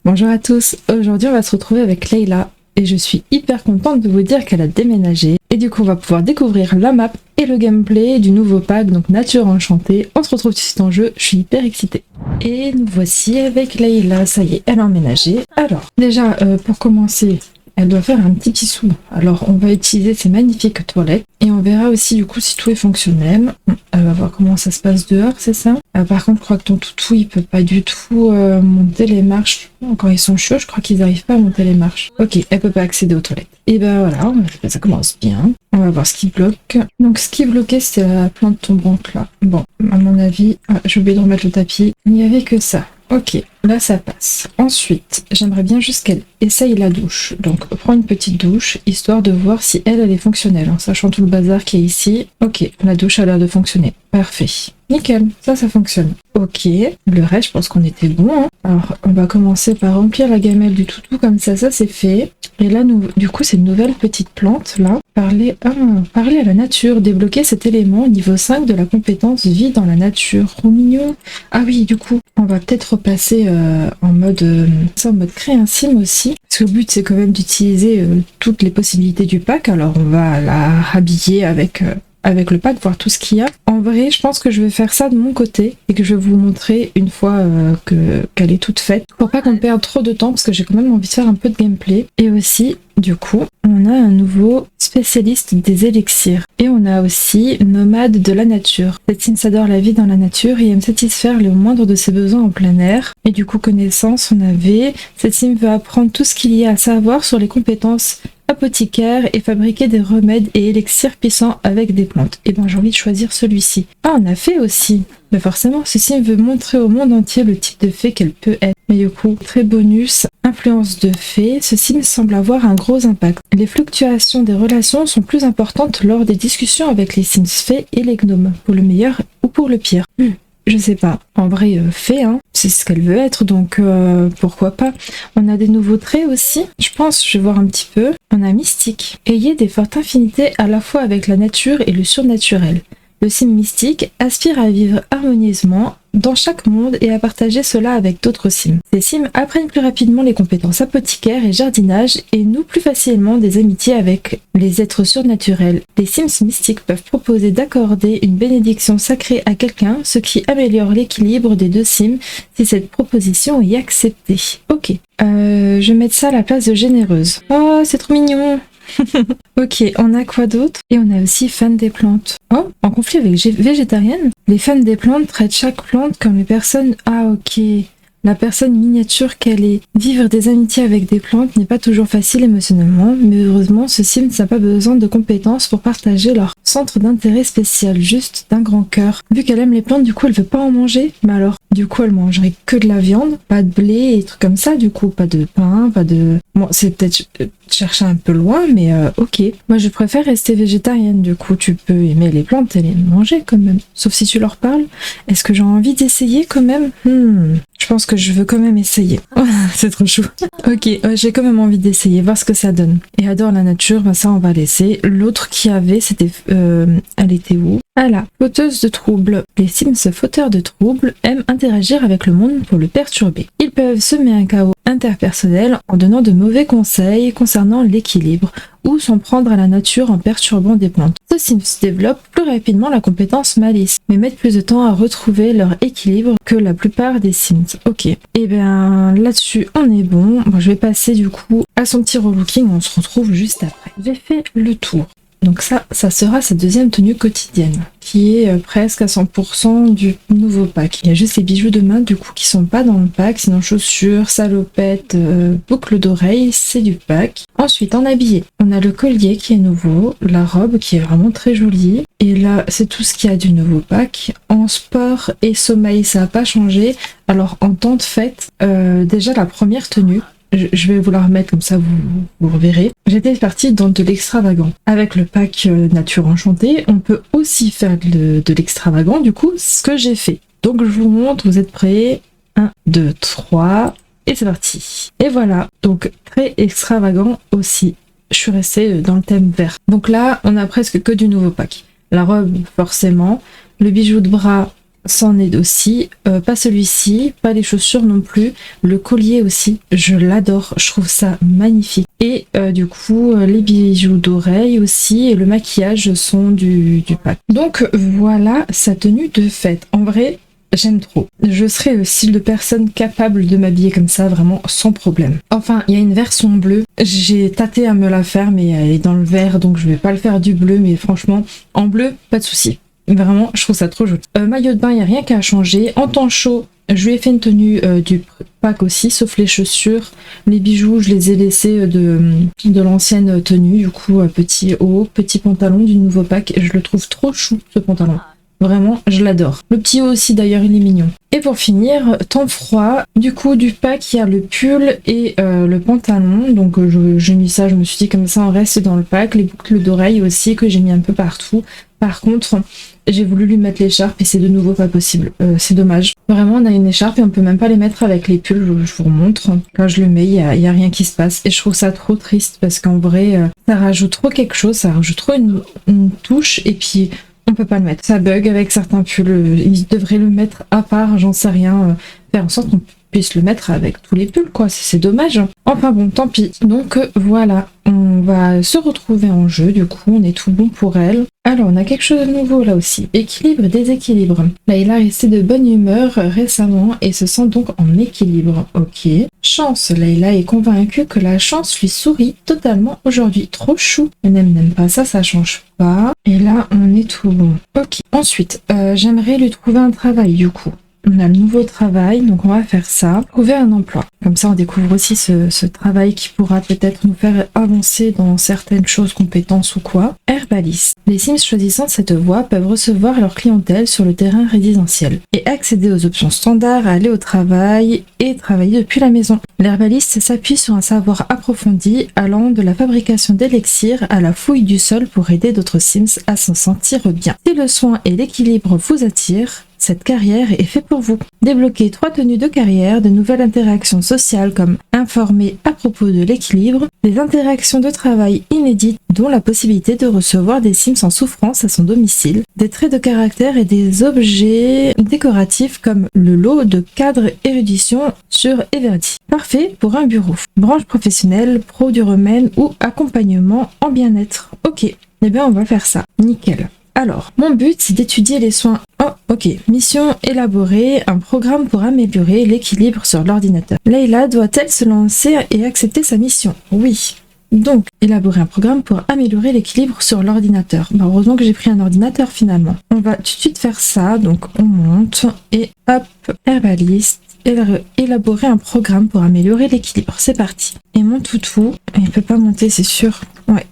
Bonjour à tous, aujourd'hui on va se retrouver avec Leïla et je suis hyper contente de vous dire qu'elle a déménagé et du coup on va pouvoir découvrir la map et le gameplay du nouveau pack, donc Nature Enchantée. On se retrouve tout de suite en jeu, je suis hyper excitée. Et nous voici avec Leïla, ça y est, elle a emménagé. Alors déjà pour commencer, elle doit faire un petit pissou. Alors on va utiliser ces magnifiques toilettes et on verra aussi du coup si tout est fonctionnel. Elle va voir comment ça se passe dehors, c'est ça. Par contre je crois que ton toutou il peut pas du tout monter les marches. Quand ils sont chauds je crois qu'ils n'arrivent pas à monter les marches. Ok, elle peut pas accéder aux toilettes. Et ben voilà, ça commence bien. On va voir ce qui bloque. Donc ce qui bloquait c'était la plante tombante là. Bon, à mon avis, j'ai oublié de remettre le tapis. Il n'y avait que ça. Ok, là ça passe. Ensuite, j'aimerais bien juste qu'elle essaye la douche. Donc, prends une petite douche, histoire de voir si elle est fonctionnelle, en sachant tout le bazar qui est ici. Ok, la douche a l'air de fonctionner. Parfait. Nickel, ça fonctionne. Ok, le reste, je pense qu'on était bon. Hein. Alors, on va commencer par remplir la gamelle du toutou, comme ça c'est fait. Et là, du coup, c'est une nouvelle petite plante, là. Parler à la nature, débloquer cet élément niveau 5 de la compétence vie dans la nature. Trop mignon. Ah oui, du coup, on va peut-être repasser en mode créer un sim aussi. Parce que le but, c'est quand même d'utiliser toutes les possibilités du pack. Alors, on va la rhabiller avec le pack, voir tout ce qu'il y a. En vrai, je pense que je vais faire ça de mon côté et que je vais vous montrer une fois qu'elle est toute faite. Pour pas qu'on perde trop de temps, parce que j'ai quand même envie de faire un peu de gameplay. Et aussi, du coup, on a un nouveau spécialiste des élixirs. Et on a aussi nomade de la nature. Cette sim s'adore la vie dans la nature et aime satisfaire le moindre de ses besoins en plein air. Et du coup, connaissance, on avait. Cette sim veut apprendre tout ce qu'il y a à savoir sur les compétences apothicaire et fabriquer des remèdes et élixirs puissants avec des plantes. Et ben j'ai envie de choisir celui-ci. Ah, on a fait aussi. Mais forcément, ceci veut montrer au monde entier le type de fée qu'elle peut être. Mais du coup, très bonus, influence de fée, ceci me semble avoir un gros impact. Les fluctuations des relations sont plus importantes lors des discussions avec les sims fées et les gnomes, pour le meilleur ou pour le pire. Je sais pas. En vrai, fée, hein, c'est ce qu'elle veut être, donc pourquoi pas. On a des nouveaux traits aussi. Je pense, je vais voir un petit peu. On a mystique. Ayez des fortes affinités à la fois avec la nature et le surnaturel. Le sim mystique aspire à vivre harmonieusement dans chaque monde et à partager cela avec d'autres sims. Ces sims apprennent plus rapidement les compétences apothicaires et jardinage et nouent plus facilement des amitiés avec les êtres surnaturels. Les sims mystiques peuvent proposer d'accorder une bénédiction sacrée à quelqu'un, ce qui améliore l'équilibre des deux sims si cette proposition est acceptée. Ok, je vais mettre ça à la place de généreuse. Oh, c'est trop mignon. Ok, on a quoi d'autre? Et on a aussi fan des plantes. Oh, en conflit avec végétarienne? Les fans des plantes traitent chaque plante comme les personnes... Ah ok, la personne miniature qu'elle est. Vivre des amitiés avec des plantes n'est pas toujours facile émotionnellement, mais heureusement, ce sim n'a pas besoin de compétences pour partager leur centre d'intérêt spécial, juste d'un grand cœur. Vu qu'elle aime les plantes, du coup, elle veut pas en manger. Mais alors, du coup, elle mangerait que de la viande, pas de blé et trucs comme ça, du coup, pas de pain, pas de... Bon, c'est peut-être chercher un peu loin, mais ok. Moi, je préfère rester végétarienne, du coup, tu peux aimer les plantes et les manger quand même. Sauf si tu leur parles. Est-ce que j'ai envie d'essayer quand même? Je pense que je veux quand même essayer. Oh, c'est trop chou. Ok, j'ai quand même envie d'essayer, voir ce que ça donne. Et adore la nature, bah ça on va laisser. L'autre qui avait, c'était... elle était où? Ah là, fauteuse de troubles. Les sims fauteurs de troubles aiment interagir avec le monde pour le perturber. Ils peuvent semer un chaos interpersonnel en donnant de mauvais conseils concernant l'équilibre ou s'en prendre à la nature en perturbant des plantes. Ce sims développe plus rapidement la compétence malice, mais mettent plus de temps à retrouver leur équilibre que la plupart des sims. Ok, et bien là-dessus on est bon. Bon, je vais passer du coup à son petit relooking, on se retrouve juste après. J'ai fait le tour. Donc ça sera sa deuxième tenue quotidienne, qui est presque à 100% du nouveau pack. Il y a juste les bijoux de main du coup qui sont pas dans le pack, sinon chaussures, salopettes, boucles d'oreilles, c'est du pack. Ensuite en habillé, on a le collier qui est nouveau, la robe qui est vraiment très jolie, et là c'est tout ce qu'il y a du nouveau pack. En sport et sommeil ça n'a pas changé, alors en temps de fête, déjà la première tenue, je vais vous la remettre comme ça vous reverrez. J'étais partie dans de l'extravagant. Avec le pack Nature Enchantée, on peut aussi faire de l'extravagant, du coup, ce que j'ai fait. Donc je vous montre, vous êtes prêts? 1, 2, 3, et c'est parti. Et voilà, donc très extravagant aussi. Je suis restée dans le thème vert. Donc là, on a presque que du nouveau pack. La robe, forcément. Le bijou de bras, c'en est aussi. Pas celui-ci, pas les chaussures non plus. Le collier aussi, je l'adore, je trouve ça magnifique. Et du coup, les bijoux d'oreille aussi et le maquillage sont du pack. Donc voilà sa tenue de fête. En vrai, j'aime trop. Je serais le style de personne capable de m'habiller comme ça, vraiment sans problème. Enfin, il y a une version bleue. J'ai tâté à me la faire, mais elle est dans le vert, donc je vais pas le faire du bleu. Mais franchement, en bleu, pas de souci. Vraiment, je trouve ça trop joli. Maillot de bain, il n'y a rien qu'à changer. En temps chaud, je lui ai fait une tenue du pack aussi, sauf les chaussures. Les bijoux, je les ai laissés de l'ancienne tenue. Du coup, petit haut, petit pantalon du nouveau pack. Je le trouve trop chou, ce pantalon. Vraiment, je l'adore. Le petit haut aussi, d'ailleurs, il est mignon. Et pour finir, temps froid. Du coup, du pack, il y a le pull et le pantalon. Donc, j'ai mis ça, je me suis dit comme ça, on reste dans le pack. Les boucles d'oreilles aussi, que j'ai mis un peu partout. Par contre, j'ai voulu lui mettre l'écharpe et c'est de nouveau pas possible. C'est dommage. Vraiment, on a une écharpe et on peut même pas les mettre avec les pulls. Je vous remontre. Quand je le mets, il y a rien qui se passe. Et je trouve ça trop triste parce qu'en vrai, ça rajoute trop quelque chose. Ça rajoute trop une touche. Et puis, on peut pas le mettre. Ça bug avec certains pulls. Ils devraient le mettre à part, j'en sais rien. Faire en sorte qu'on puisse le mettre avec tous les pulls, quoi. C'est dommage. Enfin bon, tant pis. Donc voilà, on va se retrouver en jeu. Du coup, on est tout bon pour elle. Alors, on a quelque chose de nouveau là aussi. Équilibre et déséquilibre. Layla est restée de bonne humeur récemment et se sent donc en équilibre. Ok. Chance. Layla est convaincue que la chance lui sourit totalement aujourd'hui. Trop chou. Elle n'aime pas ça, ça change pas. Et là, on est tout bon. Ok. Ensuite, j'aimerais lui trouver un travail du coup. On a le nouveau travail, donc on va faire ça. Trouver un emploi. Comme ça, on découvre aussi ce travail qui pourra peut-être nous faire avancer dans certaines choses, compétences ou quoi. Herbaliste. Les Sims choisissant cette voie peuvent recevoir leur clientèle sur le terrain résidentiel et accéder aux options standards, aller au travail et travailler depuis la maison. L'herbaliste s'appuie sur un savoir approfondi allant de la fabrication d'élixirs à la fouille du sol pour aider d'autres Sims à s'en sentir bien. Si le soin et l'équilibre vous attirent, cette carrière est faite pour vous. Débloquez 3 tenues de carrière, de nouvelles interactions sociales comme informer à propos de l'équilibre, des interactions de travail inédites dont la possibilité de recevoir des Sims en souffrance à son domicile, des traits de caractère et des objets décoratifs comme le lot de cadres érudition sur Everdy. Parfait pour un bureau. Branche professionnelle, pro du remède ou accompagnement en bien-être. Ok, eh bien on va faire ça. Nickel. Alors, mon but, c'est d'étudier les soins. Oh, ok. Mission élaborer un programme pour améliorer l'équilibre sur l'ordinateur. Layla doit-elle se lancer et accepter sa mission? Oui. Donc, élaborer un programme pour améliorer l'équilibre sur l'ordinateur. Bah, heureusement que j'ai pris un ordinateur finalement. On va tout de suite faire ça. Donc, on monte et hop, herbaliste. Élaborer un programme pour améliorer l'équilibre. C'est parti. Et mon toutou, il peut pas monter, c'est sûr. Ouais.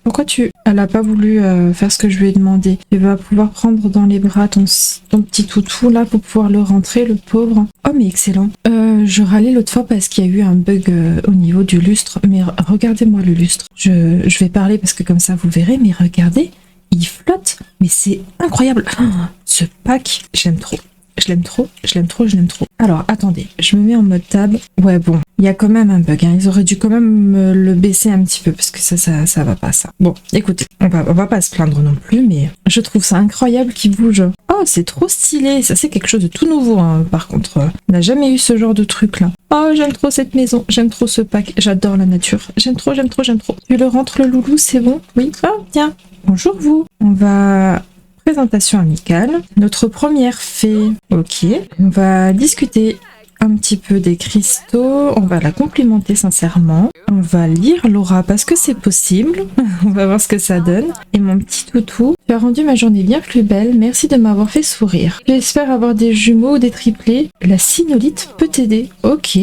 Pourquoi elle a pas voulu faire ce que je lui ai demandé? Tu vas pouvoir prendre dans les bras ton petit toutou là pour pouvoir le rentrer, le pauvre. Oh mais excellent. Je râlais l'autre fois parce qu'il y a eu un bug au niveau du lustre. Mais regardez-moi le lustre. Je vais parler parce que comme ça vous verrez. Mais regardez, il flotte. Mais c'est incroyable. Oh, ce pack, j'aime trop. Je l'aime trop. Alors, attendez, je me mets en mode tab. Ouais, bon, il y a quand même un bug, hein. Ils auraient dû quand même le baisser un petit peu, parce que ça va pas, ça. Bon, écoutez, on va pas se plaindre non plus, mais je trouve ça incroyable qu'il bouge. Oh, c'est trop stylé. Ça, c'est quelque chose de tout nouveau, hein. Par contre, on n'a jamais eu ce genre de truc-là. Oh, j'aime trop cette maison, j'aime trop ce pack, j'adore la nature. J'aime trop. Tu le rentres, le loulou, c'est bon? Oui. Oh, tiens, bonjour vous. On va... Présentation amicale. Notre première fée. Ok. On va discuter un petit peu des cristaux. On va la complimenter sincèrement. On va lire l'aura parce que c'est possible. On va voir ce que ça donne. Et mon petit toutou, tu as rendu ma journée bien plus belle. Merci de m'avoir fait sourire. J'espère avoir des jumeaux ou des triplés. La synolite peut t'aider. Ok.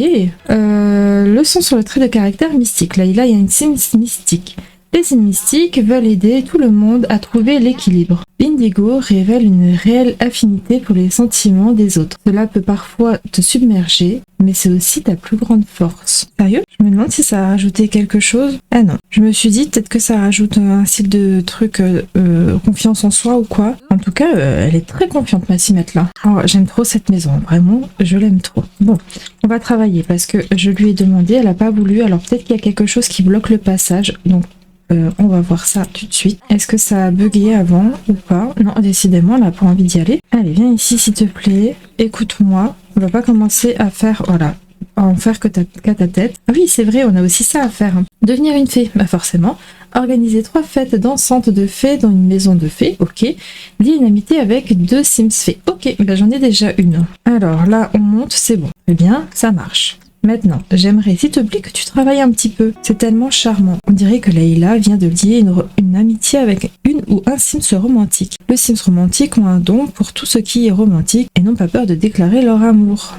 Leçon sur le trait de caractère mystique. Là, il y a une Sims mystique. Les Sims mystiques veulent aider tout le monde à trouver l'équilibre. L'indigo révèle une réelle affinité pour les sentiments des autres. Cela peut parfois te submerger, mais c'est aussi ta plus grande force. Sérieux? Je me demande si ça a rajouté quelque chose. Ah non. Je me suis dit peut-être que ça rajoute un style de truc confiance en soi ou quoi. En tout cas, elle est très confiante ma Simette là. Oh, j'aime trop cette maison, vraiment, je l'aime trop. Bon, on va travailler parce que je lui ai demandé, elle a pas voulu, alors peut-être qu'il y a quelque chose qui bloque le passage, donc On va voir ça tout de suite. Est-ce que ça a bugué avant ou pas? Non, décidément, elle n'a pas envie d'y aller. Allez, viens ici s'il te plaît. Écoute-moi. On va pas commencer à faire... Voilà. À en faire qu'à ta tête. Ah oui, c'est vrai, on a aussi ça à faire. Devenir une fée, bah forcément. Organiser 3 fêtes dansantes de fées dans une maison de fées, ok. Lier une amitié avec 2 Sims fées, ok. Bah j'en ai déjà une. Alors là, on monte, c'est bon. Eh bien, ça marche. Maintenant, j'aimerais, s'il te plaît, que tu travailles un petit peu. C'est tellement charmant. On dirait que Layla vient de lier une amitié avec une ou un Sims romantique. Les Sims romantiques ont un don pour tout ce qui est romantique et n'ont pas peur de déclarer leur amour.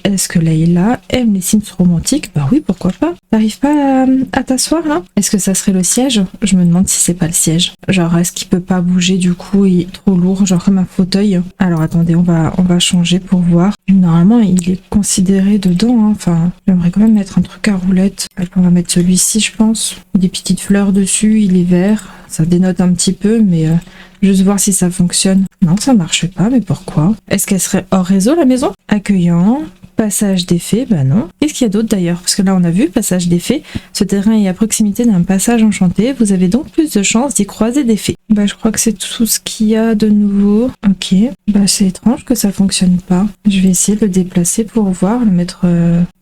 Est-ce que Layla aime les Sims romantiques? Bah oui, pourquoi pas. T'arrives pas à t'asseoir là? Est-ce que ça serait le siège? Je me demande si c'est pas le siège. Genre, est-ce qu'il peut pas bouger du coup? Il est trop lourd, genre comme un fauteuil. Alors attendez, on va changer pour voir. Normalement, il est considéré dedans, hein. Enfin, j'aimerais quand même mettre un truc à roulette. On va mettre celui-ci, je pense. Des petites fleurs dessus, il est vert. Ça dénote un petit peu, mais juste voir si ça fonctionne. Non, ça marche pas, mais pourquoi? Est-ce qu'elle serait hors réseau, la maison? Accueillant. Passage des fées, bah non. Qu'est-ce qu'il y a d'autre d'ailleurs? Parce que là on a vu passage des fées. Ce terrain est à proximité d'un passage enchanté. Vous avez donc plus de chances d'y croiser des fées. Bah je crois que c'est tout ce qu'il y a de nouveau. Ok. Bah c'est étrange que ça fonctionne pas. Je vais essayer de le déplacer pour voir, le mettre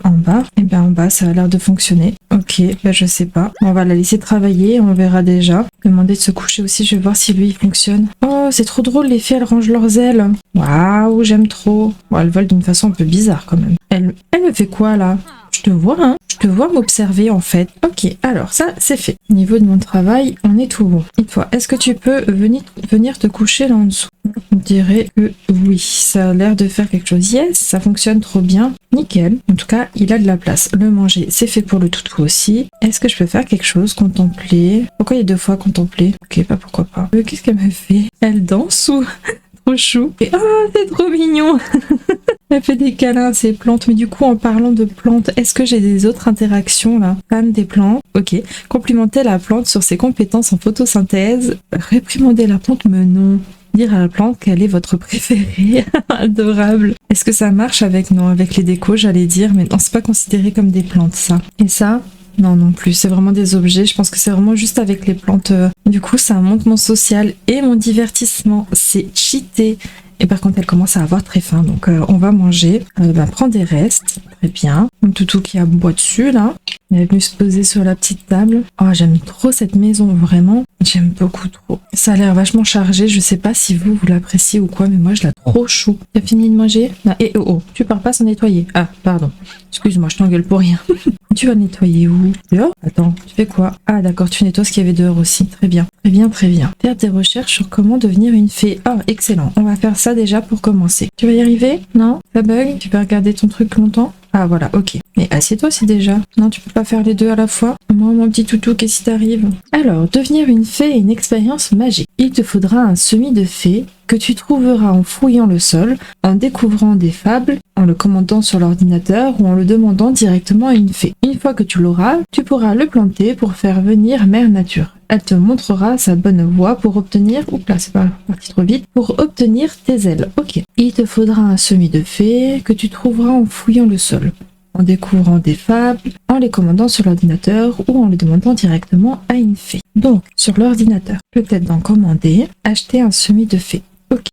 en bas. Et ben en bas ça a l'air de fonctionner. Ok, bah je sais pas. On va la laisser travailler, on verra déjà. Demander de se coucher aussi, je vais voir si lui il fonctionne. Oh c'est trop drôle, les fées elles rangent leurs ailes. Waouh, j'aime trop. Bon, elles volent d'une façon un peu bizarre quand même. Elle me fait quoi là? Je te vois, hein? Je te vois m'observer en fait. Ok, alors ça c'est fait. Au niveau de mon travail, on est tout bon. Dis-toi, est-ce que tu peux venir te coucher là en dessous? On dirait que oui, ça a l'air de faire quelque chose. Yes, ça fonctionne trop bien. Nickel. En tout cas, il a de la place. Le manger, c'est fait pour le toutou aussi. Est-ce que je peux faire quelque chose? Contempler. Pourquoi il y a 2 fois contempler? Ok, pas pourquoi pas. Qu'est-ce qu'elle me fait? Elle danse ou? Trop chou. Et oh, c'est trop mignon. Elle fait des câlins à ses plantes. Mais du coup, en parlant de plantes, est-ce que j'ai des autres interactions là? Fan des plantes. Ok. Complimenter la plante sur ses compétences en photosynthèse. Réprimander la plante, mais non. Dire à la plante quelle est votre préférée. Adorable. Est-ce que ça marche avec... Non, avec les décos, j'allais dire. Mais non, c'est pas considéré comme des plantes, ça. Et ça? Non, non plus. C'est vraiment des objets. Je pense que c'est vraiment juste avec les plantes. Du coup, ça monte mon social et mon divertissement. C'est cheaté. Et par contre, elle commence à avoir très faim. Donc, on va manger. Prends des restes. Très bien. Un toutou qui aboie dessus, là. Elle est venue se poser sur la petite table. Oh, j'aime trop cette maison, vraiment. J'aime beaucoup trop. Ça a l'air vachement chargé. Je sais pas si vous l'appréciez ou quoi, mais moi, je la trouve trop chou. T'as fini de manger? Ah, et oh, tu pars pas sans nettoyer. Ah, pardon. Excuse-moi, je t'engueule pour rien. Tu vas nettoyer où? Dehors? Attends, tu fais quoi? Ah d'accord, tu nettoies ce qu'il y avait dehors aussi. Très bien, très bien, très bien. Faire des recherches sur comment devenir une fée. Ah, excellent. On va faire ça déjà pour commencer. Tu vas y arriver? Non? Ça bug? Tu peux regarder ton truc longtemps? Ah voilà, ok. Mais assieds-toi aussi déjà. Non, tu peux pas faire les deux à la fois? Moi, mon petit toutou, qu'est-ce qui t'arrive? Alors, devenir une fée est une expérience magique. Il te faudra un semis de fée que tu trouveras en fouillant le sol, en découvrant des fables, en le commandant sur l'ordinateur ou en le demandant directement à une fée. Une fois que tu l'auras, tu pourras le planter pour faire venir Mère Nature. Elle te montrera sa bonne voie pour obtenir... Oups là, c'est pas parti trop vite. Pour obtenir tes ailes. Ok. Il te faudra un semis de fée que tu trouveras en fouillant le sol, en découvrant des fables, en les commandant sur l'ordinateur ou en les demandant directement à une fée. Donc, sur l'ordinateur, peut-être d'en commander, acheter un semis de fée. Ok.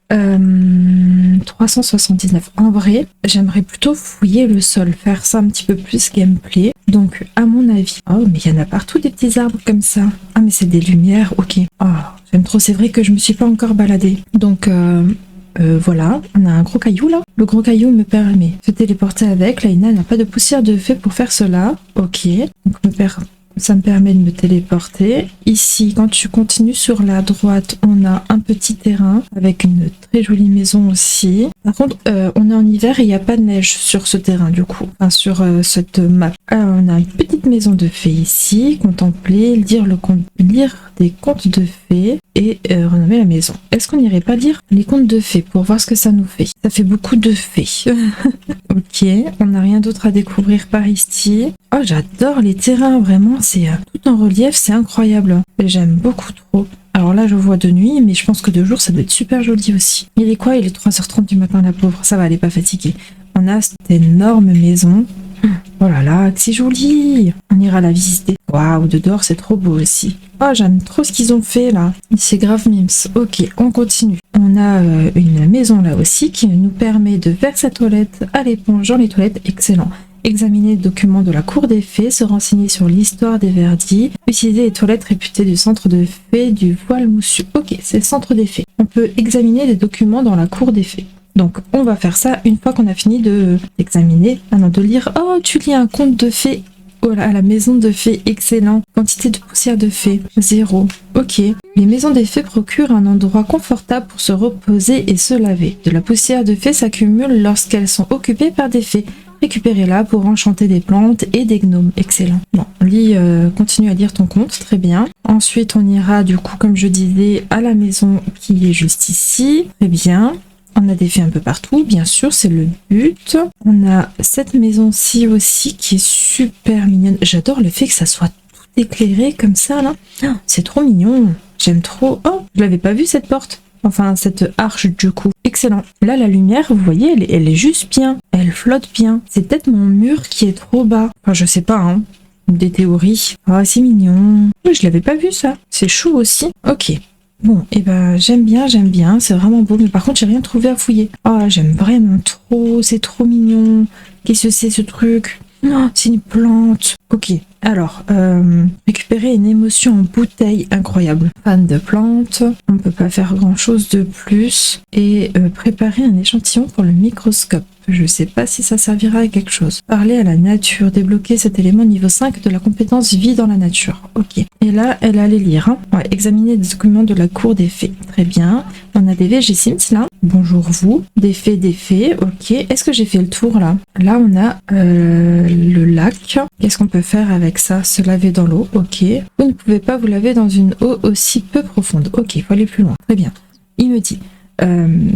379. En vrai, j'aimerais plutôt fouiller le sol, faire ça un petit peu plus gameplay. Donc, à mon avis... Oh, mais il y en a partout des petits arbres comme ça. Ah, mais c'est des lumières, ok. Oh, j'aime trop, c'est vrai que je me suis pas encore baladée. Donc, voilà, on a un gros caillou là. Le gros caillou me permet de se téléporter avec. Laina n'a pas de poussière de fée pour faire cela. Ok, donc ça me permet de me téléporter. Ici, quand tu continues sur la droite, on a un petit terrain avec une très jolie maison aussi. Par contre, on est en hiver et il n'y a pas de neige sur ce terrain du coup, enfin sur cette map. Alors, on a une petite maison de fées ici, contempler, lire des contes de fées et renommer la maison. Est-ce qu'on n'irait pas lire les contes de fées pour voir ce que ça nous fait? Ça fait beaucoup de fées. Ok, on n'a rien d'autre à découvrir par ici. Oh, j'adore les terrains, vraiment, c'est tout en relief, c'est incroyable. J'aime beaucoup trop. Alors là, je vois de nuit, mais je pense que de jour, ça doit être super joli aussi. Il est quoi? Il est 3h30 du matin, la pauvre. Ça va, elle est pas fatiguée. On a cette énorme maison. Oh là là, que c'est joli. On ira la visiter. Waouh, de dehors, c'est trop beau aussi. Oh, j'aime trop ce qu'ils ont fait là. C'est grave mimes. Ok, on continue. On a une maison là aussi qui nous permet de faire sa toilette à l'éponge dans les toilettes. Excellent. Examiner les documents de la cour des fées, se renseigner sur l'histoire des Verdis, utiliser les toilettes réputées du centre de fées du voile moussu. Ok, c'est le centre des fées. On peut examiner les documents dans la cour des fées. Donc on va faire ça une fois qu'on a fini d'examiner, de lire. Oh, tu lis un conte de fées. Voilà, à la maison de fées, excellent. Quantité de poussière de fées, 0. Ok. Les maisons des fées procurent un endroit confortable pour se reposer et se laver. De la poussière de fées s'accumule lorsqu'elles sont occupées par des fées. Récupérez-la pour enchanter des plantes et des gnomes. Excellent. Bon, continue à lire ton conte, très bien. Ensuite, on ira du coup, comme je disais, à la maison qui est juste ici. Très bien. On a des fées un peu partout, bien sûr, c'est le but. On a cette maison-ci aussi qui est super mignonne. J'adore le fait que ça soit tout éclairé comme ça, là. Oh, c'est trop mignon. J'aime trop. Oh, je l'avais pas vue cette porte. Enfin, cette arche du coup. Excellent. Là, la lumière, vous voyez, elle est juste bien. Elle flotte bien. C'est peut-être mon mur qui est trop bas. Enfin, je sais pas, hein. Des théories. Ah, c'est mignon. Je l'avais pas vu, ça. C'est chou aussi. Ok. Bon, et ben j'aime bien, c'est vraiment beau, mais par contre j'ai rien trouvé à fouiller. Ah, j'aime vraiment trop, c'est trop mignon. Qu'est-ce que c'est ce truc? Oh, c'est une plante. Ok, alors, récupérer une émotion en bouteille, incroyable. Fan de plantes, on peut pas faire grand chose de plus. Et préparer un échantillon pour le microscope. Je sais pas si ça servira à quelque chose. Parler à la nature, débloquer cet élément niveau 5 de la compétence vie dans la nature. Ok. Et là, elle allait lire. Hein. Ouais, examiner des documents de la cour des fées. Très bien. On a des VG Sims là. Bonjour vous. Des fées. Ok. Est-ce que j'ai fait le tour là? Là, on a le lac. Qu'est-ce qu'on peut faire avec ça? Se laver dans l'eau. Ok. Vous ne pouvez pas vous laver dans une eau aussi peu profonde. Ok, il faut aller plus loin. Très bien. Il me dit...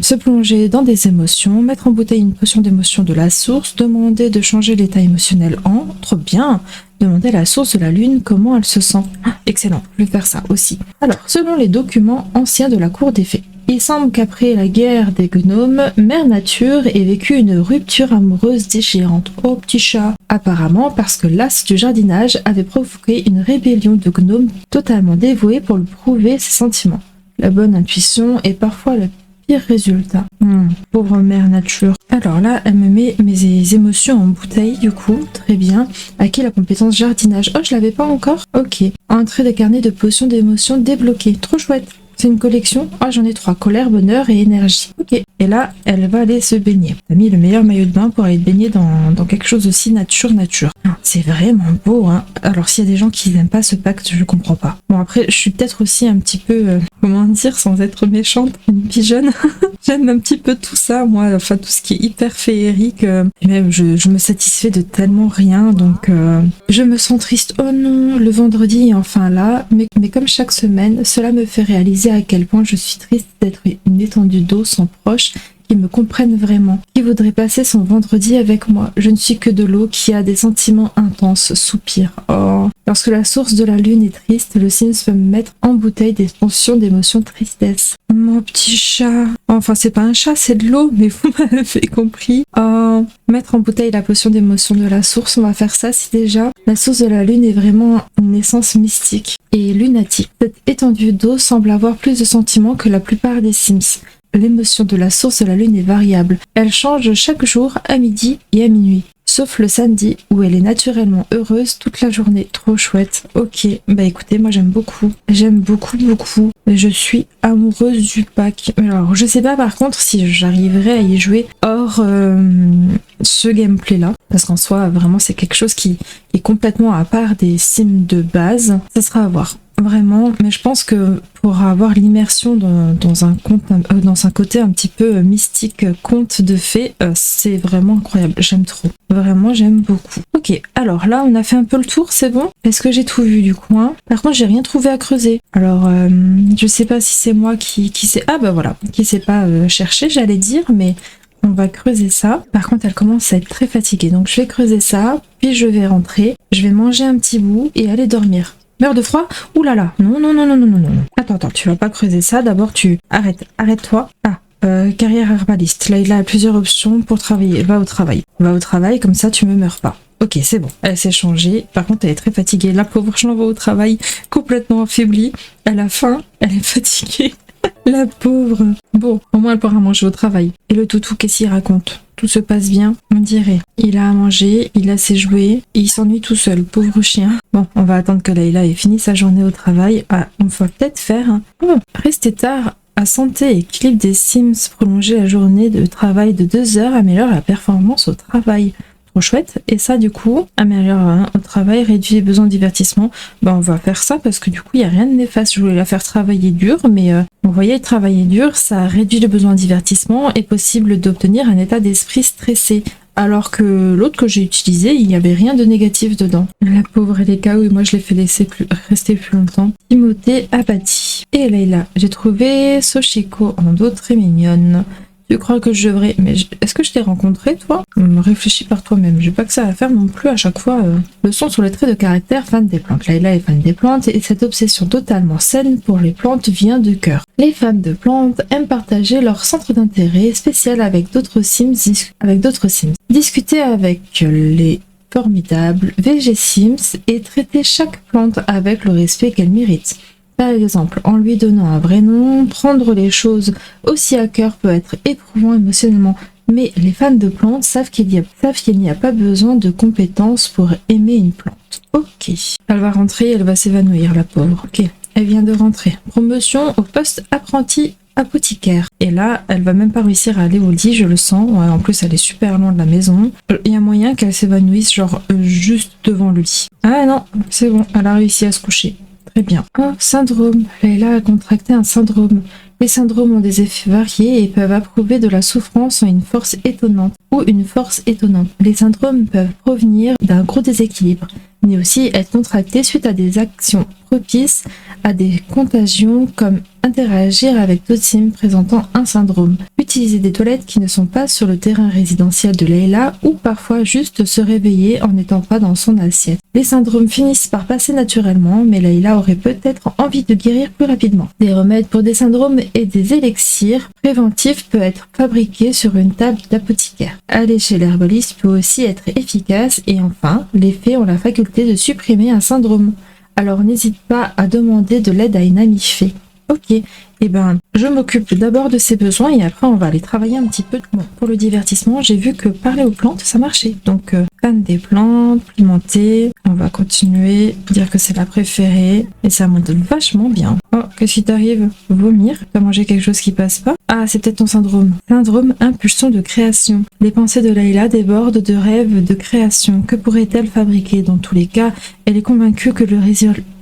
se plonger dans des émotions, mettre en bouteille une potion d'émotion de la source, demander de changer l'état émotionnel en, trop bien, demander à la source de la lune comment elle se sent. Ah, excellent, je vais faire ça aussi. Alors, selon les documents anciens de la cour des fées, il semble qu'après la guerre des gnomes, Mère Nature ait vécu une rupture amoureuse déchirante. Oh petit chat. Apparemment parce que l'as du jardinage avait provoqué une rébellion de gnomes totalement dévoués pour lui prouver ses sentiments. La bonne intuition est parfois le pire résultat. Pauvre Mère Nature. Alors là, elle me met mes émotions en bouteille, du coup. Très bien. Acquis la compétence jardinage. Oh, je l'avais pas encore? Ok. Entrée des carnets de potions d'émotions débloqués. Trop chouette. C'est une collection. Ah, j'en ai 3. Colère, bonheur et énergie. Ok. Et là, elle va aller se baigner. T'as mis le meilleur maillot de bain pour aller te baigner dans quelque chose aussi nature. C'est vraiment beau, hein. Alors, s'il y a des gens qui n'aiment pas ce pacte, je comprends pas. Bon, après, je suis peut-être aussi un petit peu, comment dire, sans être méchante, une pigeonne. J'aime un petit peu tout ça, moi. Enfin, tout ce qui est hyper féerique. Et même, je me satisfais de tellement rien. Donc, je me sens triste. Oh non, le vendredi est enfin là. Mais comme chaque semaine, cela me fait réaliser à quel point je suis triste d'être une étendue d'eau sans proche qui me comprennent vraiment, qui voudraient passer son vendredi avec moi. Je ne suis que de l'eau qui a des sentiments intenses, soupir. Oh. Lorsque la source de la lune est triste, le Sims peut me mettre en bouteille des pensions d'émotion tristesse. Mon petit chat. Enfin, c'est pas un chat, c'est de l'eau, mais vous m'avez compris. Oh. Mettre en bouteille la potion d'émotion de la source, on va faire ça si déjà la source de la lune est vraiment une essence mystique et lunatique. Cette étendue d'eau semble avoir plus de sentiments que la plupart des Sims. L'émotion de la source de la lune est variable. Elle change chaque jour à midi et à minuit. Sauf le samedi où elle est naturellement heureuse toute la journée. Trop chouette. Ok, bah écoutez, moi j'aime beaucoup. J'aime beaucoup. Je suis amoureuse du pack. Alors je sais pas par contre si j'arriverai à y jouer hors ce gameplay là. Parce qu'en soi vraiment c'est quelque chose qui est complètement à part des Sims de base. Ça sera à voir. Vraiment, mais je pense que pour avoir l'immersion dans un conte, dans un côté un petit peu mystique, conte de fées, c'est vraiment incroyable. J'aime trop. Vraiment, j'aime beaucoup. Ok, alors là, on a fait un peu le tour, c'est bon? Est-ce que j'ai tout vu du coin? Par contre, j'ai rien trouvé à creuser. Alors, je sais pas si c'est moi qui sais... Ah bah voilà, qui sait pas chercher, j'allais dire, mais... On va creuser ça. Par contre, elle commence à être très fatiguée. Donc, je vais creuser ça, puis je vais rentrer. Je vais manger un petit bout et aller dormir. Meurs de froid? Ouh là là. Non. Attends, tu vas pas creuser ça. D'abord, arrête-toi. Ah, carrière herbaliste. Là, il a plusieurs options pour travailler. Va au travail, comme ça, tu me meurs pas. Ok, c'est bon. Elle s'est changée. Par contre, elle est très fatiguée. La pauvre, je l'envoie au travail complètement affaiblie. Elle a faim, elle est fatiguée. La pauvre. Bon, au moins elle pourra manger au travail. Et le toutou, qu'est-ce qu'il raconte? Tout se passe bien, on dirait. Il a à manger, il a ses jouets, et il s'ennuie tout seul, pauvre chien. Bon, on va attendre que Layla ait fini sa journée au travail. Ah, on va peut-être faire... rester tard à santé et équilibre des Sims, prolonger la journée de travail de 2 heures, améliore la performance au travail. Trop chouette. Et ça, du coup, améliore au travail, réduit les besoins de divertissement. Ben, on va faire ça parce que du coup, il n'y a rien de néfaste. Je voulais la faire travailler dur, mais vous voyez, travailler dur, ça réduit le besoin de divertissement et possible d'obtenir un état d'esprit stressé. Alors que l'autre que j'ai utilisé, il n'y avait rien de négatif dedans. La pauvre, elle est KO et moi je l'ai fait rester plus longtemps. Timothée abattu. Et Layla, j'ai trouvé Soshiko en dos très mignonne. Tu crois que je devrais... Mais est-ce que je t'ai rencontré, toi? Réfléchis par toi-même. J'ai pas que ça à faire non plus à chaque fois. Leçon sur les traits de caractère, fan des plantes. Layla est fan des plantes et cette obsession totalement saine pour les plantes vient du cœur. Les fans de plantes aiment partager leur centre d'intérêt spécial avec d'autres Sims. Discuter avec les formidables VG Sims et traiter chaque plante avec le respect qu'elle mérite. Par exemple, en lui donnant un vrai nom, prendre les choses aussi à cœur peut être éprouvant émotionnellement. Mais les fans de plantes savent qu'il n'y a pas besoin de compétences pour aimer une plante. Ok. Elle va rentrer, elle va s'évanouir, la pauvre. Ok. Elle vient de rentrer. Promotion au poste apprenti apothicaire. Et là, elle va même pas réussir à aller au lit, je le sens. Ouais, en plus, elle est super loin de la maison. Il y a moyen qu'elle s'évanouisse, genre juste devant le lit. Ah non, c'est bon, elle a réussi à se coucher. Très bien. Oh, syndrome. Layla a contracté un syndrome. Les syndromes ont des effets variés et peuvent approuver de la souffrance en une force étonnante ou une force étonnante. Les syndromes peuvent provenir d'un gros déséquilibre, mais aussi être contractés suite à des actions propices à des contagions comme interagir avec d'autres Sims présentant un syndrome, utiliser des toilettes qui ne sont pas sur le terrain résidentiel de Layla ou parfois juste se réveiller en n'étant pas dans son assiette. Les syndromes finissent par passer naturellement, mais Layla aurait peut-être envie de guérir plus rapidement. Des remèdes pour des syndromes et des élixirs préventifs peuvent être fabriqués sur une table d'apothicaire. Aller chez l'herbaliste peut aussi être efficace et enfin, les fées ont la faculté de supprimer un syndrome. Alors n'hésite pas à demander de l'aide à une amie fée. Ok, eh ben, je m'occupe d'abord de ses besoins et après on va aller travailler un petit peu. Bon, pour le divertissement, j'ai vu que parler aux plantes, ça marchait. Donc, fan des plantes, pimenter, on va continuer, dire que c'est la préférée et ça monte vachement bien. Oh, qu'est-ce qui t'arrive? Vomir? T'as mangé quelque chose qui passe pas? Ah, c'est peut-être ton syndrome. Syndrome impulsion de création. Les pensées de Layla débordent de rêves de création. Que pourrait-elle fabriquer? Dans tous les cas, elle est convaincue que le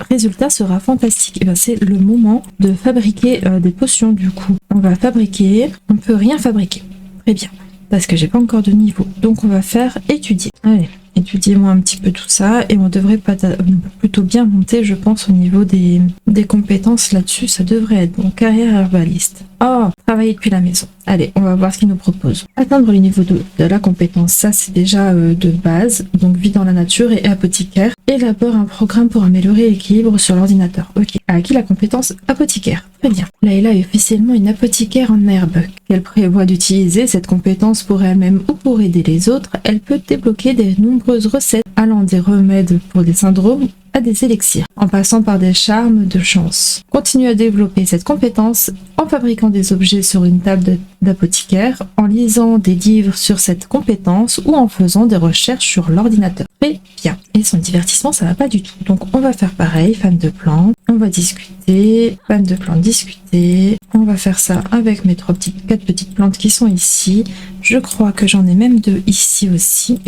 résultat sera fantastique. Et ben, c'est le moment de fabriquer des potions du coup. On va fabriquer, on peut rien fabriquer. Très bien, parce que j'ai pas encore de niveau. Donc on va faire étudier. Allez, étudiez-moi un petit peu tout ça et on devrait plutôt bien monter, je pense, au niveau des compétences là-dessus. Ça devrait être bon. Carrière herbaliste. Oh, travailler depuis la maison. Allez, on va voir ce qu'il nous propose. Atteindre le niveau 2 de la compétence, ça c'est déjà de base. Donc vie dans la nature et apothicaire. Élabore un programme pour améliorer l'équilibre sur l'ordinateur. Ok, a acquis la compétence apothicaire. Très bien. Layla est officiellement une apothicaire en herbe. Elle prévoit d'utiliser cette compétence pour elle-même ou pour aider les autres. Elle peut débloquer de nombreuses recettes allant des remèdes pour des syndromes à des élixirs, en passant par des charmes de chance. Continue à développer cette compétence en fabriquant des objets sur une table d'apothicaire, en lisant des livres sur cette compétence ou en faisant des recherches sur l'ordinateur. Très bien. Et son divertissement, ça va pas du tout. Donc on va faire pareil, fan de plantes, on va discuter, fan de plantes, discuter. On va faire ça avec mes 4 petites plantes qui sont ici. Je crois que j'en ai même 2 ici aussi.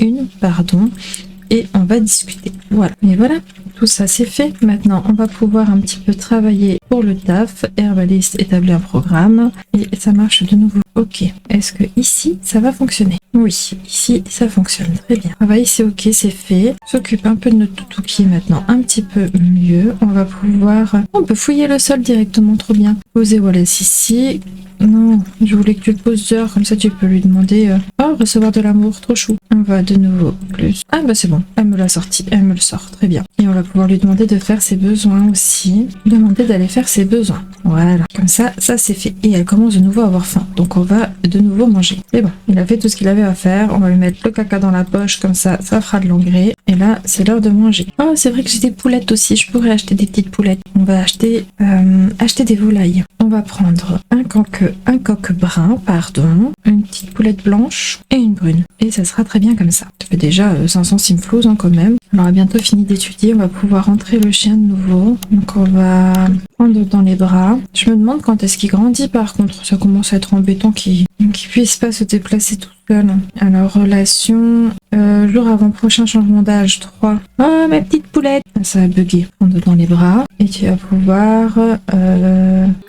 Et on va discuter. Voilà. Et voilà, tout ça c'est fait. Maintenant, on va pouvoir un petit peu travailler pour le taf. Herbaliste établit un programme. Et ça marche de nouveau. Ok. Est-ce que ici, ça va fonctionner? Oui, ici, ça fonctionne. Très bien. Travail, c'est ok, c'est fait. On s'occupe un peu de notre toutou qui est maintenant un petit peu mieux. On va pouvoir... On peut fouiller le sol directement, trop bien. Poser Wallace ici. Non, je voulais que tu le poses dehors, comme ça tu peux lui demander oh, recevoir de l'amour, trop chou. On va de nouveau plus. Ah bah c'est bon, elle me l'a sorti, elle me le sort, très bien. Et on va pouvoir lui demander de faire ses besoins aussi. Demander d'aller faire ses besoins. Voilà, comme ça c'est fait. Et elle commence de nouveau à avoir faim, donc on va de nouveau manger. C'est bon, il a fait tout ce qu'il avait à faire, on va lui mettre le caca dans la poche, comme ça fera de l'engrais. Et là, c'est l'heure de manger. Oh, c'est vrai que j'ai des poulettes aussi, je pourrais acheter des petites poulettes. On va acheter des volailles. On va prendre un coq brun, pardon, une petite poulette blanche et une brune. Et ça sera très bien comme ça. Ça fait déjà 500 simflouz quand même. On aura bientôt fini d'étudier, on va pouvoir rentrer le chien de nouveau. Donc on va prendre dans les bras. Je me demande quand est-ce qu'il grandit par contre. Ça commence à être embêtant qu'il puisse pas se déplacer tout seul. Alors relation, jour avant prochain changement d'âge 3. Oh ma petite poulette. Ça va bugger. Prendre dans les bras. Et tu vas pouvoir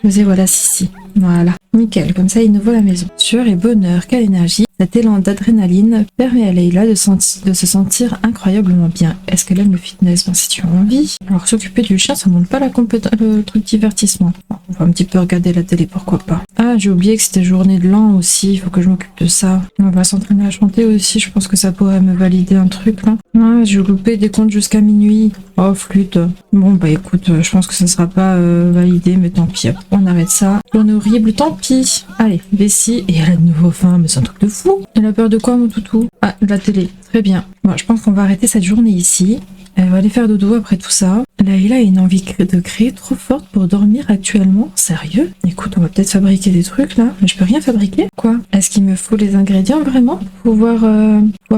poser voilà ici. Voilà, nickel, comme ça il nous vaut la maison. Sueur et bonheur, quelle énergie. Cet élan d'adrénaline permet à Leïla de se sentir incroyablement bien. Est-ce qu'elle aime le fitness? Ben, si tu as envie. Alors s'occuper du chien, ça monte pas le truc divertissement. Bon, on va un petit peu regarder la télé, pourquoi pas. Ah, j'ai oublié que c'était journée de l'an aussi, il faut que je m'occupe de ça. On va s'entraîner à chanter aussi, je pense que ça pourrait me valider un truc là. Ah, j'ai loupé des comptes jusqu'à minuit. Oh, flûte. Bon, bah écoute, je pense que ça sera pas validé, mais tant pis. On arrête ça. Journée horrible, tant pis. Allez, vessie. Et elle a de nouveau faim, mais c'est un truc de fou. Elle a peur de quoi, mon toutou? Ah, de la télé. Très bien. Bon, je pense qu'on va arrêter cette journée ici. Elle va aller faire dodo après tout ça. Laïla a une envie de créer trop forte pour dormir actuellement. Sérieux? Écoute, on va peut-être fabriquer des trucs là. Mais je peux rien fabriquer. Quoi? Est-ce qu'il me faut les ingrédients vraiment pour pouvoir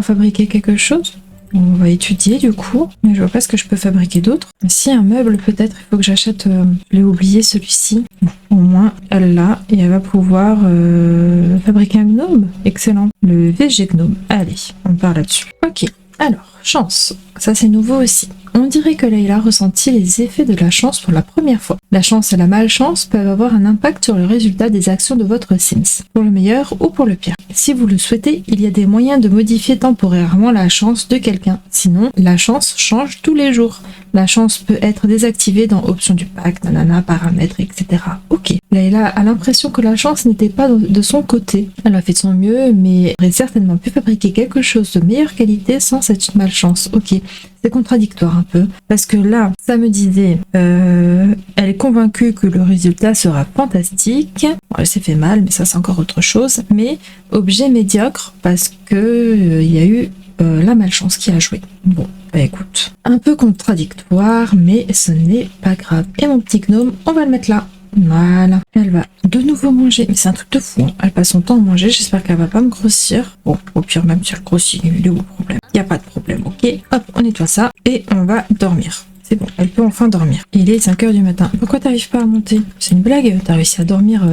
fabriquer quelque chose? On va étudier du coup, mais je vois pas ce que je peux fabriquer d'autre. Si un meuble peut-être, il faut que j'achète, je l'ai oublié celui-ci. Bon, au moins elle l'a et elle va pouvoir fabriquer un gnome. Excellent. Le VG gnome. Allez, on part là-dessus. Ok, alors, chance. Ça c'est nouveau aussi. On dirait que Leïla ressentit les effets de la chance pour la première fois. La chance et la malchance peuvent avoir un impact sur le résultat des actions de votre Sims, pour le meilleur ou pour le pire. Si vous le souhaitez, il y a des moyens de modifier temporairement la chance de quelqu'un. Sinon, la chance change tous les jours. La chance peut être désactivée dans options du pack, nanana, paramètres, etc. Ok. Leïla a l'impression que la chance n'était pas de son côté. Elle a fait de son mieux, mais aurait certainement pu fabriquer quelque chose de meilleure qualité sans cette malchance. Ok. C'est contradictoire un peu, parce que là, ça me disait, elle est convaincue que le résultat sera fantastique. Bon, elle s'est fait mal, mais ça c'est encore autre chose. Mais objet médiocre, parce que il y a eu la malchance qui a joué. Bon, bah écoute, un peu contradictoire, mais ce n'est pas grave. Et mon petit gnome, on va le mettre là. Voilà, elle va de nouveau manger, mais c'est un truc de fou, hein. Elle passe son temps à manger, j'espère qu'elle va pas me grossir. Bon, au pire même si elle grossit, il est où le problème? Il n'y a pas de problème, ok. Hop, on nettoie ça et on va dormir. C'est bon, elle peut enfin dormir. Il est 5h du matin. Pourquoi t'arrives pas à monter? C'est une blague, t'as réussi à dormir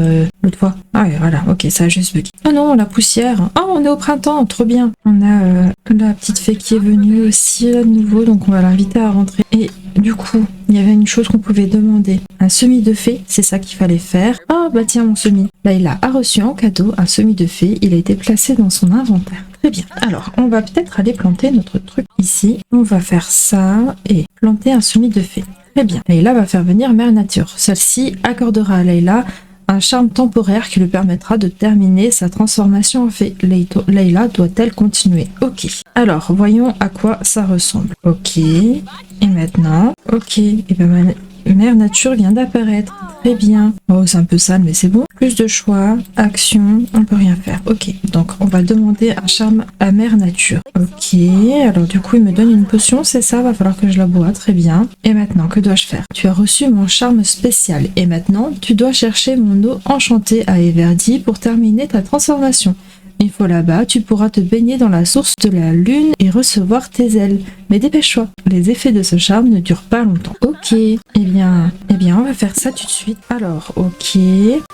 l'autre fois. Ah ouais, voilà, ok, ça a juste bugué. Oh non, la poussière. Oh, on est au printemps, trop bien. On a la petite fée qui est venue aussi là de nouveau, donc on va l'inviter à rentrer. Et du coup, il y avait une chose qu'on pouvait demander. Un semis de fée, c'est ça qu'il fallait faire. Oh bah tiens, mon semis. Leïla a reçu en cadeau un semis de fée. Il a été placé dans son inventaire. Très bien. Alors, on va peut-être aller planter notre truc ici. On va faire ça et planter un semis de fée. Très bien. Leïla va faire venir Mère Nature. Celle-ci accordera à Leïla un charme temporaire qui lui permettra de terminer sa transformation en fée. Leïla doit-elle continuer? Ok. Alors, voyons à quoi ça ressemble. Ok. Et maintenant, ok. Et ben Mère Nature vient d'apparaître. Très bien. Oh, c'est un peu sale, mais c'est bon. Plus de choix, action, on peut rien faire. Ok, donc on va demander un charme à Mère Nature. Ok, alors du coup il me donne une potion, c'est ça, va falloir que je la bois, très bien. Et maintenant, que dois-je faire? Tu as reçu mon charme spécial. Et maintenant, tu dois chercher mon eau enchantée à Everdy pour terminer ta transformation. Une fois là-bas, tu pourras te baigner dans la source de la lune et recevoir tes ailes. Mais dépêche-toi, les effets de ce charme ne durent pas longtemps. Ok, eh bien, on va faire ça tout de suite. Alors, ok,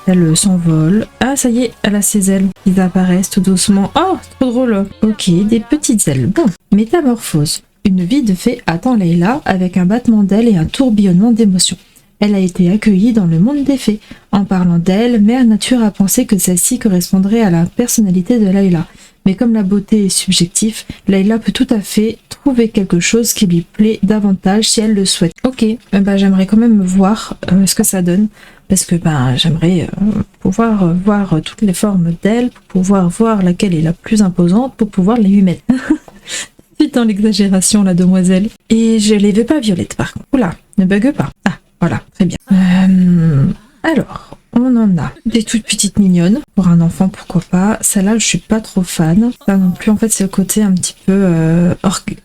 elle s'envole. Ah, ça y est, elle a ses ailes. Ils apparaissent tout doucement. Oh, c'est trop drôle. Ok, des petites ailes. Bon, métamorphose. Une vie de fée attend Leïla avec un battement d'ailes et un tourbillonnement d'émotions. Elle a été accueillie dans le monde des fées. En parlant d'elle, Mère Nature a pensé que celle-ci correspondrait à la personnalité de Leïla. Mais comme la beauté est subjective, Leïla peut tout à fait trouver quelque chose qui lui plaît davantage si elle le souhaite. Ok, j'aimerais quand même voir ce que ça donne. Parce que j'aimerais pouvoir voir toutes les formes d'elle, pour pouvoir voir laquelle est la plus imposante, pour pouvoir les lui mettre. Suite dans l'exagération, la demoiselle. Et je les veux pas violettes par contre. Oula, ne bug pas. Ah, voilà, très bien. Alors, on en a des toutes petites mignonnes. Pour un enfant, pourquoi pas. Celle-là, je suis pas trop fan. Ça non plus, en fait, c'est le côté un petit peu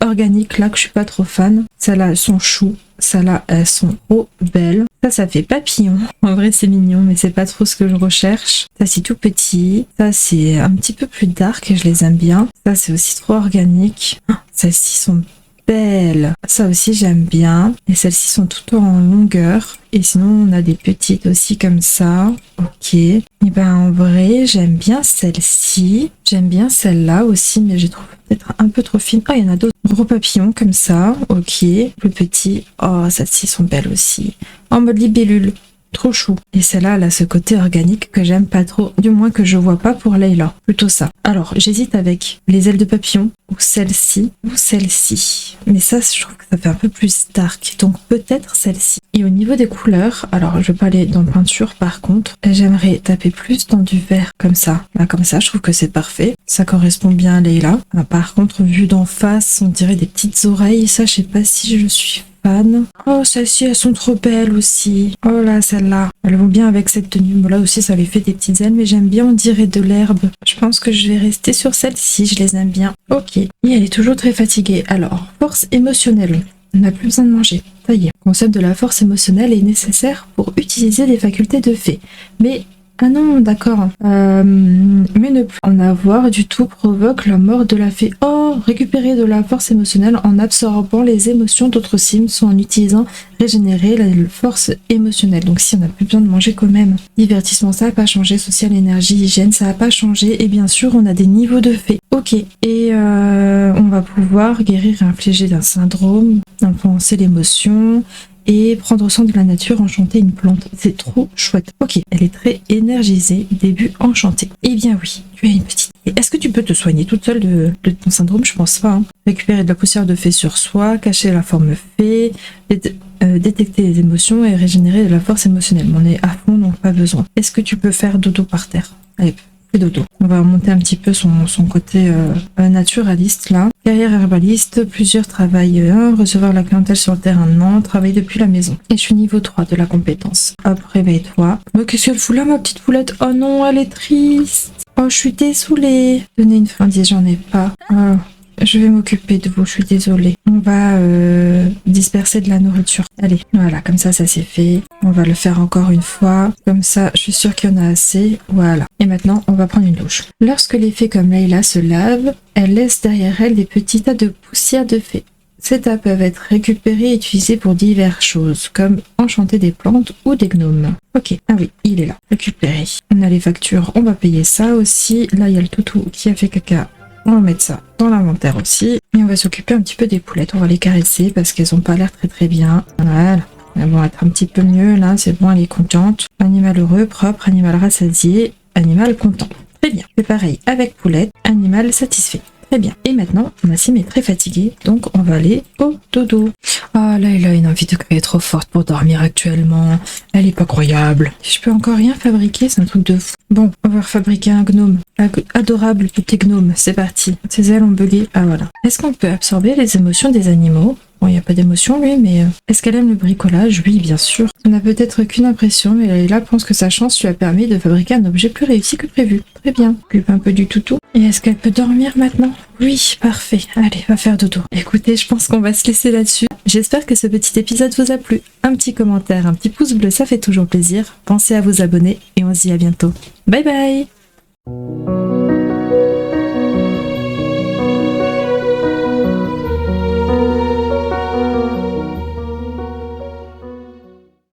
organique là que je suis pas trop fan. Celles-là, elles sont chou. Celles-là, elles sont trop belles. Ça fait papillon. En vrai, c'est mignon, mais c'est pas trop ce que je recherche. Ça, c'est tout petit. Ça, c'est un petit peu plus dark et je les aime bien. Ça, c'est aussi trop organique. Celles-ci sont belles. Ça aussi, j'aime bien. Et celles-ci sont toutes en longueur. Et sinon, on a des petites aussi comme ça. Ok. Et en vrai, j'aime bien celle-ci. J'aime bien celle-là aussi, mais je trouve peut-être un peu trop fine. Oh, il y en a d'autres. Gros papillons comme ça. Ok. Plus petits. Oh, celles-ci sont belles aussi. En mode libellule. Trop chou. Et celle-là, elle a ce côté organique que j'aime pas trop. Du moins que je vois pas pour Layla. Plutôt ça. Alors, j'hésite avec les ailes de papillon ou celle-ci ou celle-ci. Mais ça, je trouve que ça fait un peu plus dark. Donc peut-être celle-ci. Et au niveau des couleurs, alors je vais pas aller dans peinture par contre. J'aimerais taper plus dans du vert comme ça. Là, comme ça, je trouve que c'est parfait. Ça correspond bien à Layla. Par contre, vu d'en face, on dirait des petites oreilles. Ça, je sais pas si je suis fan. Oh, celles-ci, elles sont trop belles aussi. Oh là, celles-là. Elles vont bien avec cette tenue. Bon, là aussi, ça lui fait des petites ailes, mais j'aime bien, on dirait de l'herbe. Je pense que je vais rester sur celle-ci. Je les aime bien. Ok. Et elle est toujours très fatiguée. Alors, force émotionnelle. On n'a plus besoin de manger. Ça y est. Le concept de la force émotionnelle est nécessaire pour utiliser les facultés de fée. Mais ah non, d'accord. Mais ne plus en avoir du tout provoque la mort de la fée. Oh, récupérer de la force émotionnelle en absorbant les émotions d'autres Sims ou en utilisant régénérer la force émotionnelle. Donc si on n'a plus besoin de manger quand même. Divertissement, ça n'a pas changé. Social, énergie, hygiène, ça n'a pas changé. Et bien sûr, on a des niveaux de fée. Ok. Et on va pouvoir guérir et infliger d'un syndrome, influencer l'émotion et prendre soin de la nature, enchanter une plante. C'est trop chouette. Ok, elle est très énergisée. Début enchanté. Eh bien oui, tu as une petite... Est-ce que tu peux te soigner toute seule de ton syndrome? Je pense pas. Récupérer de la poussière de fée sur soi, cacher la forme fée, détecter les émotions et régénérer de la force émotionnelle. On est à fond, donc pas besoin. Est-ce que tu peux faire dodo par terre? Allez, fais dodo. On va remonter un petit peu son côté naturaliste là. Carrière herbaliste, plusieurs travailleurs, recevoir la clientèle sur le terrain, non, travailler depuis la maison. Et je suis niveau 3 de la compétence. Hop, réveille-toi. Mais qu'est-ce qu'elle fout là, ma petite poulette? Oh non, elle est triste. Oh, je suis désolée. Donnez une friandise, j'en ai pas. Oh, je vais m'occuper de vous, je suis désolée. On va disperser de la nourriture. Allez, voilà, comme ça, ça c'est fait. On va le faire encore une fois. Comme ça, je suis sûre qu'il y en a assez. Voilà. Et maintenant, on va prendre une douche. Lorsque les fées comme Layla se lavent, elles laissent derrière elles des petits tas de poussière de fées. Ces tas peuvent être récupérés et utilisés pour diverses choses, comme enchanter des plantes ou des gnomes. Ok, ah oui, il est là. Récupéré. On a les factures, on va payer ça aussi. Là, il y a le toutou qui a fait caca. On va mettre ça dans l'inventaire aussi. Et on va s'occuper un petit peu des poulettes. On va les caresser parce qu'elles ont pas l'air très très bien. Voilà. Elles vont être un petit peu mieux là. C'est bon, elle est contente. Animal heureux, propre, animal rassasié, animal content. Très bien. C'est pareil avec poulette, animal satisfait. Très bien. Et maintenant, Massim est très fatiguée, donc on va aller au dodo. Ah là, elle a une envie de créer trop forte pour dormir actuellement. Elle est pas croyable. Je peux encore rien fabriquer, c'est un truc de fou. Bon, on va fabriquer un gnome. Adorable petit gnome, c'est parti. Ses ailes ont bugué. Ah voilà. Est-ce qu'on peut absorber les émotions des animaux? Bon, il n'y a pas d'émotion, lui, mais... Est-ce qu'elle aime le bricolage? Oui, bien sûr. On n'a peut-être qu'une impression, mais Layla pense que sa chance lui a permis de fabriquer un objet plus réussi que prévu. Très bien. Occupe un peu du toutou. Et est-ce qu'elle peut dormir maintenant? Oui, parfait. Allez, va faire dodo. Écoutez, je pense qu'on va se laisser là-dessus. J'espère que ce petit épisode vous a plu. Un petit commentaire, un petit pouce bleu, ça fait toujours plaisir. Pensez à vous abonner et on se dit à bientôt. Bye bye!